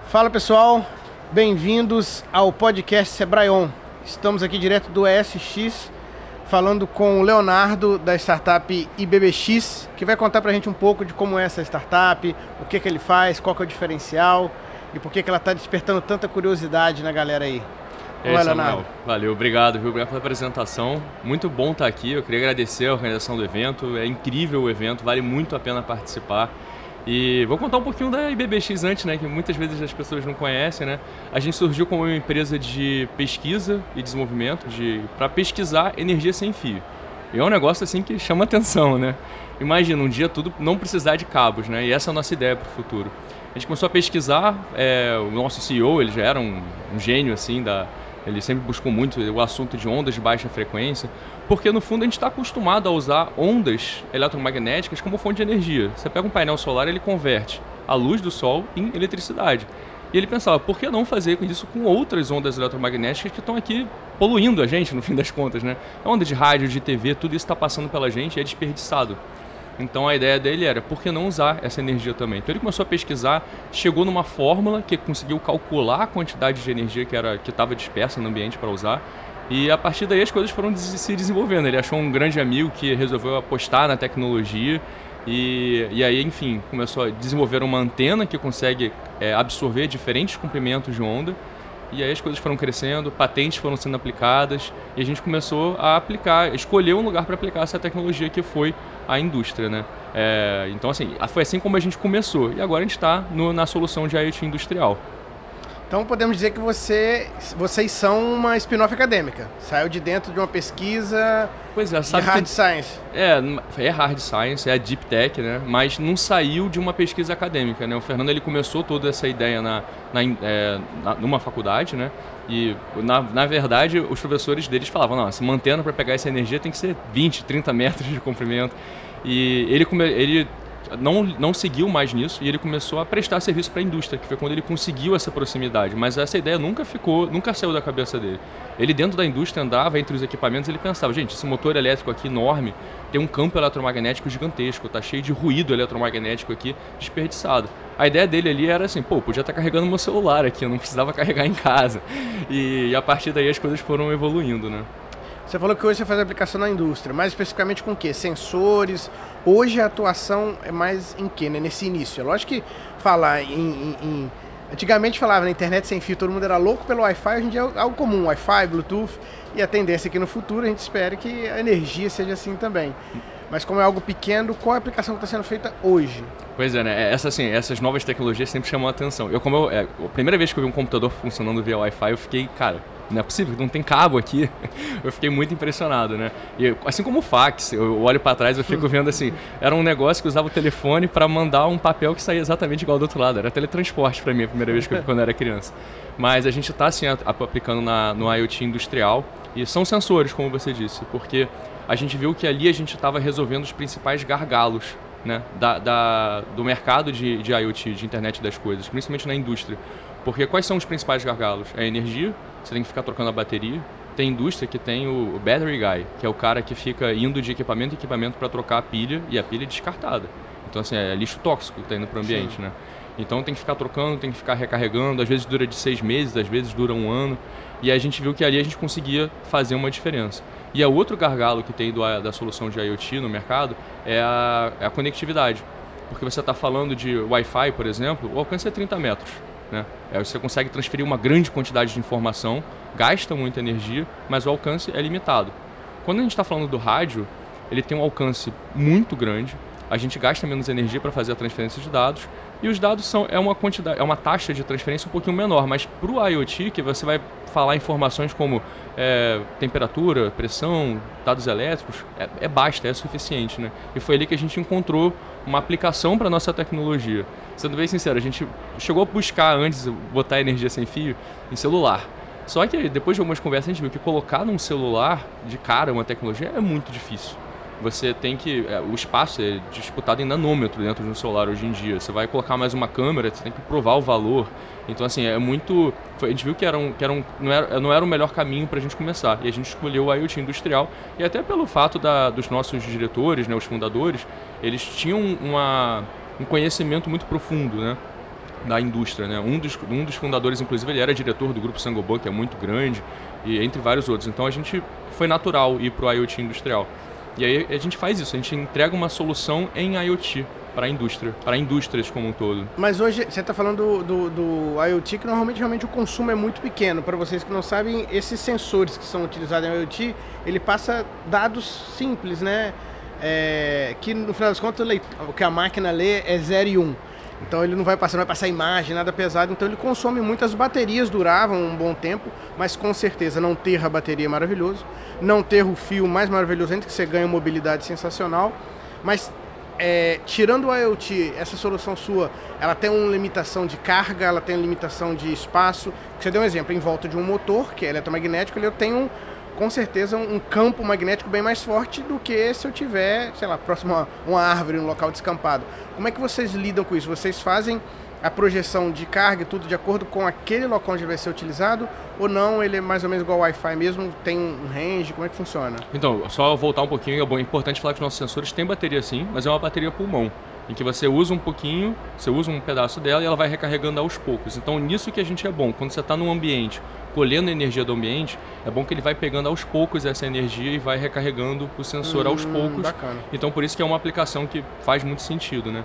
Fala pessoal, bem-vindos ao podcast Sebrae-On. Estamos aqui direto do ESX, falando com o Leonardo da startup IBBX, que vai contar pra gente um pouco de como é essa startup, o que ele faz, qual que é o diferencial e por que ela está despertando tanta curiosidade na galera aí. Olá, Leonardo. Valeu, obrigado, viu? Obrigado pela apresentação. Muito bom estar aqui. Eu queria agradecer a organização do evento. É incrível o evento, vale muito a pena participar. E vou contar um pouquinho da IBBX antes, né? Que muitas vezes as pessoas não conhecem, né? A gente surgiu como uma empresa de pesquisa e desenvolvimento para pesquisar energia sem fio. E é um negócio assim que chama atenção, né? Imagina, um dia tudo não precisar de cabos, né? E essa é a nossa ideia para o futuro. A gente começou a pesquisar, o nosso CEO, ele já era um gênio assim ele sempre buscou muito o assunto de ondas de baixa frequência, porque no fundo a gente está acostumado a usar ondas eletromagnéticas como fonte de energia. Você pega um painel solar, ele converte a luz do sol em eletricidade. E ele pensava, por que não fazer isso com outras ondas eletromagnéticas que estão aqui poluindo a gente, no fim das contas, né? A onda de rádio, de TV, tudo isso está passando pela gente e é desperdiçado. Então a ideia dele era, por que não usar essa energia também? Então ele começou a pesquisar, chegou numa fórmula que conseguiu calcular a quantidade de energia que estava dispersa no ambiente para usar. E a partir daí as coisas foram se desenvolvendo. Ele achou um grande amigo que resolveu apostar na tecnologia e aí, enfim, começou a desenvolver uma antena que consegue absorver diferentes comprimentos de onda. E aí as coisas foram crescendo, patentes foram sendo aplicadas e a gente começou a aplicar, escolher um lugar para aplicar essa tecnologia que foi a indústria, né? Então assim, foi assim como a gente começou e agora a gente está na solução de IoT industrial. Então podemos dizer que vocês são uma spin-off acadêmica. Saiu de dentro de uma pesquisa de hard science. É hard science, é deep tech, né? Mas não saiu de uma pesquisa acadêmica, né? O Fernando ele começou toda essa ideia numa faculdade, né? E na verdade os professores deles falavam, não, essa antena para pegar essa energia tem que ser 20, 30 metros de comprimento. E ele não seguiu mais nisso e ele começou a prestar serviço para a indústria, que foi quando ele conseguiu essa proximidade. Mas essa ideia nunca saiu da cabeça dele. Ele dentro da indústria andava entre os equipamentos e ele pensava, gente, esse motor elétrico aqui enorme tem um campo eletromagnético gigantesco, tá cheio de ruído eletromagnético aqui desperdiçado. A ideia dele ali era assim, podia estar carregando meu celular aqui, eu não precisava carregar em casa. E a partir daí as coisas foram evoluindo, né? Você falou que hoje você faz aplicação na indústria, mais especificamente com o quê? Sensores? Hoje a atuação é mais em quê, né? Nesse início? É lógico que falar antigamente falava na internet sem fio, todo mundo era louco pelo Wi-Fi, hoje em dia é algo comum, Wi-Fi, Bluetooth, e a tendência é que no futuro a gente espera que a energia seja assim também. Mas como é algo pequeno, qual é a aplicação que está sendo feita hoje? Pois é, né? Essas novas tecnologias sempre chamam a atenção. A primeira vez que eu vi um computador funcionando via Wi-Fi, eu fiquei, cara, não é possível, não tem cabo aqui. Eu fiquei muito impressionado, né? E assim como o fax, eu olho para trás e fico vendo assim, era um negócio que usava o telefone para mandar um papel que saía exatamente igual do outro lado. Era teletransporte para mim a primeira vez que eu vi quando eu era criança. Mas a gente está assim aplicando no IoT industrial e são sensores, como você disse, porque a gente viu que ali a gente estava resolvendo os principais gargalos, né, do mercado de IoT, de internet das coisas, principalmente na indústria. Porque quais são os principais gargalos? É a energia, você tem que ficar trocando a bateria. Tem indústria que tem o battery guy, que é o cara que fica indo de equipamento em equipamento para trocar a pilha, e a pilha é descartada. Então assim, é lixo tóxico que está indo para o ambiente. Sim. Né? Então tem que ficar trocando, tem que ficar recarregando, às vezes dura de 6 meses, às vezes dura 1 ano. E aí a gente viu que ali a gente conseguia fazer uma diferença. E o outro gargalo que tem da solução de IoT no mercado é a conectividade. Porque você está falando de Wi-Fi, por exemplo, o alcance é 30 metros. Né? Você consegue transferir uma grande quantidade de informação, gasta muita energia, mas o alcance é limitado. Quando a gente está falando do rádio, ele tem um alcance muito grande, a gente gasta menos energia para fazer a transferência de dados, e os dados é uma taxa de transferência um pouquinho menor, mas para o IoT, que você vai falar informações como temperatura, pressão, dados elétricos, basta, é suficiente. Né? E foi ali que a gente encontrou uma aplicação para a nossa tecnologia. Sendo bem sincero, a gente chegou a buscar antes botar energia sem fio em celular. Só que depois de algumas conversas a gente viu que colocar num celular de cara uma tecnologia é muito difícil. Você tem que... o espaço é disputado em nanômetro dentro de um celular hoje em dia. Você vai colocar mais uma câmera, você tem que provar o valor. Então, assim, é muito... A gente viu que não era o melhor caminho para a gente começar. E a gente escolheu o IoT industrial. E até pelo fato dos nossos diretores, né, os fundadores, eles tinham um conhecimento muito profundo, né? da indústria, né? Um dos fundadores, inclusive, ele era diretor do grupo Saint-Gobain, que é muito grande, e entre vários outros. Então a gente foi natural ir para o IoT industrial. E aí a gente faz isso, a gente entrega uma solução em IoT para a indústria, para indústrias como um todo. Mas hoje você está falando do IoT, que normalmente realmente o consumo é muito pequeno. Para vocês que não sabem, esses sensores que são utilizados em IoT, ele passa dados simples, né? Que no final das contas o que a máquina lê é 0 e 1. Então ele não vai passar imagem, nada pesado. Então ele consome muito. As baterias duravam um bom tempo, mas com certeza não ter a bateria é maravilhoso. Não ter o fio mais maravilhoso ainda, que você ganha mobilidade sensacional. Mas tirando o IoT, essa solução sua, ela tem uma limitação de carga, ela tem uma limitação de espaço. Você deu um exemplo, em volta de um motor, que é eletromagnético, eu tenho com certeza um campo magnético bem mais forte do que se eu tiver, sei lá, próximo a uma árvore, um local descampado. Como é que vocês lidam com isso? Vocês fazem a projeção de carga e tudo de acordo com aquele local onde vai ser utilizado, ou não, ele é mais ou menos igual ao Wi-Fi mesmo, tem um range, como é que funciona? Então, só voltar um pouquinho, é importante falar que os nossos sensores têm bateria sim, mas é uma bateria pulmão, em que você usa um pouquinho, você usa um pedaço dela e ela vai recarregando aos poucos. Então, nisso que a gente é bom, quando você está num ambiente, colhendo a energia do ambiente, é bom que ele vai pegando aos poucos essa energia e vai recarregando o sensor aos poucos. Bacana. Então, por isso que é uma aplicação que faz muito sentido, né?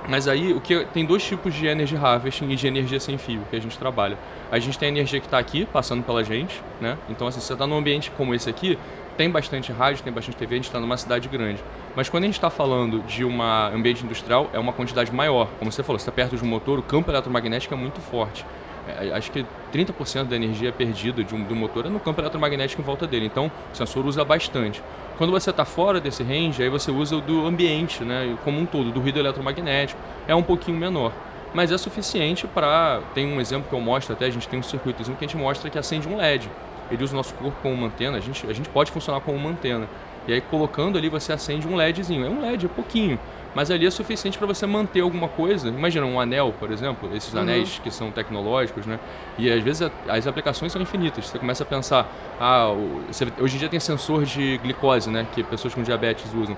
Mas aí, tem dois tipos de energy harvesting e de energia sem fio que a gente trabalha. A gente tem a energia que está aqui, passando pela gente, né? Então, assim, se você está num ambiente como esse aqui, tem bastante rádio, tem bastante TV, a gente está numa cidade grande. Mas quando a gente está falando de um ambiente industrial, é uma quantidade maior. Como você falou, você está perto de um motor, o campo eletromagnético é muito forte. Acho que 30% da energia perdida do motor é no campo eletromagnético em volta dele. Então, o sensor usa bastante. Quando você está fora desse range, aí você usa o do ambiente, né, como um todo, do ruído eletromagnético. É um pouquinho menor. Mas é suficiente para... Tem um exemplo que eu mostro até, a gente tem um circuitozinho que a gente mostra que acende um LED. Ele usa o nosso corpo como uma antena, a gente pode funcionar como uma antena. E aí, colocando ali, você acende um LEDzinho. É um LED, é pouquinho. Mas ali é suficiente para você manter alguma coisa. Imagina um anel, por exemplo, esses anéis que são tecnológicos, né? E às vezes as aplicações são infinitas. Você começa a pensar, hoje em dia tem sensor de glicose, né? Que pessoas com diabetes usam.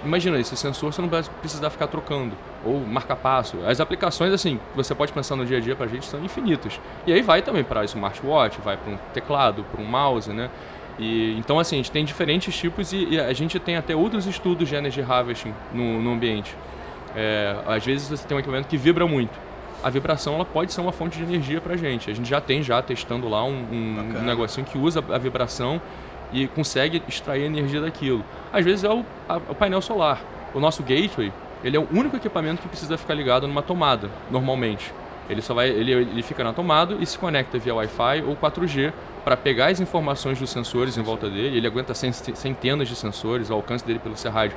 Imagina, esse sensor você não vai precisar ficar trocando, ou marca-passo. As aplicações, assim, que você pode pensar no dia a dia pra gente são infinitas. E aí vai também para smartwatch, vai para um teclado, para um mouse, né? Então, assim, a gente tem diferentes tipos e a gente tem até outros estudos de energy harvesting no ambiente. Às vezes você tem um equipamento que vibra muito. A vibração ela pode ser uma fonte de energia pra gente. A gente já tem testando lá um negocinho que usa a vibração e consegue extrair energia daquilo. Às vezes é o painel solar. O nosso gateway, ele é o único equipamento que precisa ficar ligado numa tomada, normalmente. Ele fica na tomada e se conecta via Wi-Fi ou 4G para pegar as informações dos sensores em volta dele. Ele aguenta centenas de sensores, o alcance dele pelo rádio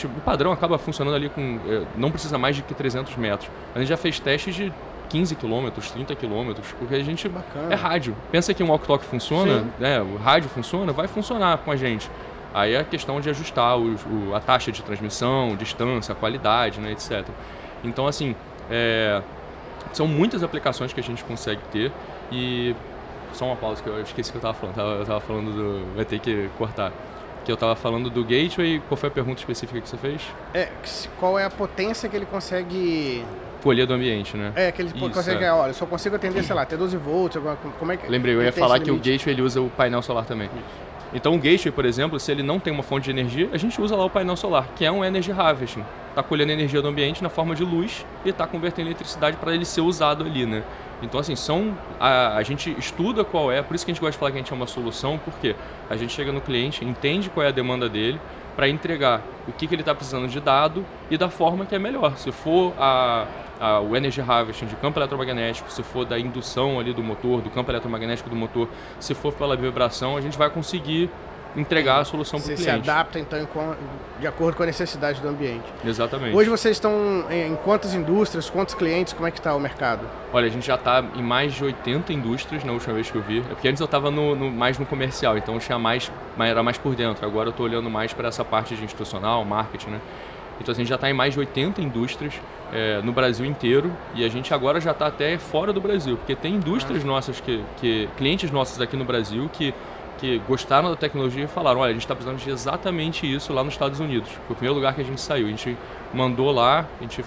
o padrão acaba funcionando ali não precisa mais de que 300 metros. A gente já fez testes de 15 km, 30 km, porque a gente é rádio. Pensa que um walk-talk funciona, né? O rádio funciona, vai funcionar com a gente. Aí é a questão de ajustar a taxa de transmissão, distância, a qualidade, né, etc. Então, assim, são muitas aplicações que a gente consegue ter e... Só uma pausa que eu esqueci o que eu estava falando. Eu estava falando vai ter que cortar. Que eu estava falando do gateway. Qual foi a pergunta específica que você fez? Qual é a potência que ele consegue... colher do ambiente, né? Que ele consegue... Olha, eu só consigo atender, sei lá, até 12 volts. Como é que... Lembrei, eu ia falar que o gateway ele usa o painel solar também. Isso. Então o gateway, por exemplo, se ele não tem uma fonte de energia, a gente usa lá o painel solar, que é um energy harvesting. Está colhendo energia do ambiente na forma de luz e está convertendo eletricidade para ele ser usado ali, né? Então, assim, a gente estuda qual é, por isso que a gente gosta de falar que a gente é uma solução, porque a gente chega no cliente, entende qual é a demanda dele, para entregar o que ele está precisando de dado e da forma que é melhor. Se for o energy harvesting de campo eletromagnético, se for da indução ali do motor, do campo eletromagnético do motor, se for pela vibração, a gente vai conseguir entregar a solução para o cliente. Você se adapta, então, de acordo com a necessidade do ambiente. Exatamente. Hoje vocês estão em quantas indústrias, quantos clientes, como é que está o mercado? Olha, a gente já está em mais de 80 indústrias na última vez que eu vi. É porque antes eu estava mais no comercial, então eu tinha era mais por dentro. Agora eu estou olhando mais para essa parte de institucional, marketing, né? Então a gente já está em mais de 80 indústrias no Brasil inteiro e a gente agora já está até fora do Brasil, porque tem indústrias nossas, clientes nossos aqui no Brasil que que gostaram da tecnologia e falaram, olha, a gente está precisando de exatamente isso lá nos Estados Unidos. Foi o primeiro lugar que a gente saiu. A gente mandou lá, a gente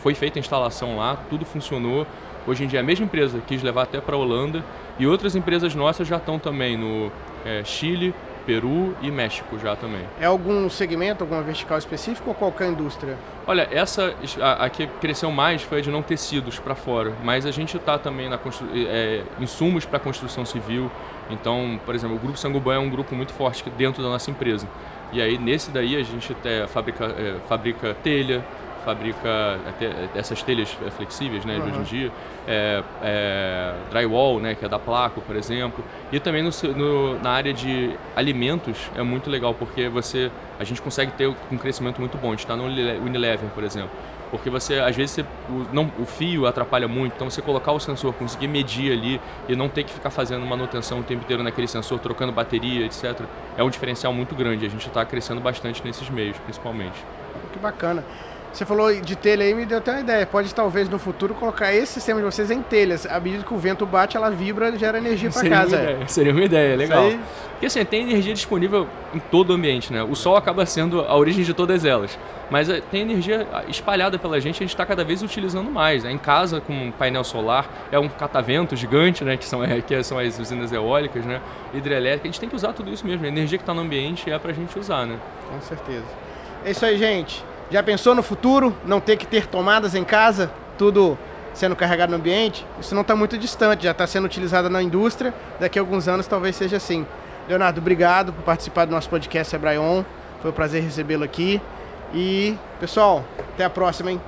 foi feita a instalação lá, tudo funcionou. Hoje em dia a mesma empresa quis levar até para a Holanda e outras empresas nossas já estão também no Chile, Peru e México já também. É algum segmento, alguma vertical específica ou qualquer indústria? Olha, a que cresceu mais foi a de não tecidos para fora, mas a gente está também na insumos para construção civil. Então, por exemplo, o Grupo Saint-Gobain é um grupo muito forte dentro da nossa empresa. E aí, nesse daí, a gente fabrica telha, fabrica essas telhas flexíveis, né, de hoje em dia, drywall, né, que é da Placo, por exemplo, e também na área de alimentos é muito legal, porque a gente consegue ter um crescimento muito bom. A gente está no Unilever, por exemplo, porque às vezes o fio atrapalha muito, então você colocar o sensor, conseguir medir ali e não ter que ficar fazendo manutenção o tempo inteiro naquele sensor, trocando bateria, etc., é um diferencial muito grande. A gente está crescendo bastante nesses meios, principalmente. Que bacana. Você falou de telha aí, me deu até uma ideia. Pode talvez no futuro colocar esse sistema de vocês em telhas. À medida que o vento bate, ela vibra e gera energia para casa. Seria uma ideia, legal. Porque assim, tem energia disponível em todo o ambiente, né? O sol acaba sendo a origem de todas elas. Mas tem energia espalhada pela gente, a gente está cada vez utilizando mais. Né? Em casa, com um painel solar, é um catavento gigante, né? que são as usinas eólicas, né? Hidrelétrica. A gente tem que usar tudo isso mesmo. A energia que está no ambiente é para a gente usar, né? Com certeza. É isso aí, gente. Já pensou no futuro, não ter que ter tomadas em casa, tudo sendo carregado no ambiente? Isso não está muito distante, já está sendo utilizado na indústria, daqui a alguns anos talvez seja assim. Leonardo, obrigado por participar do nosso podcast Sebrae On, foi um prazer recebê-lo aqui e, pessoal, até a próxima, hein?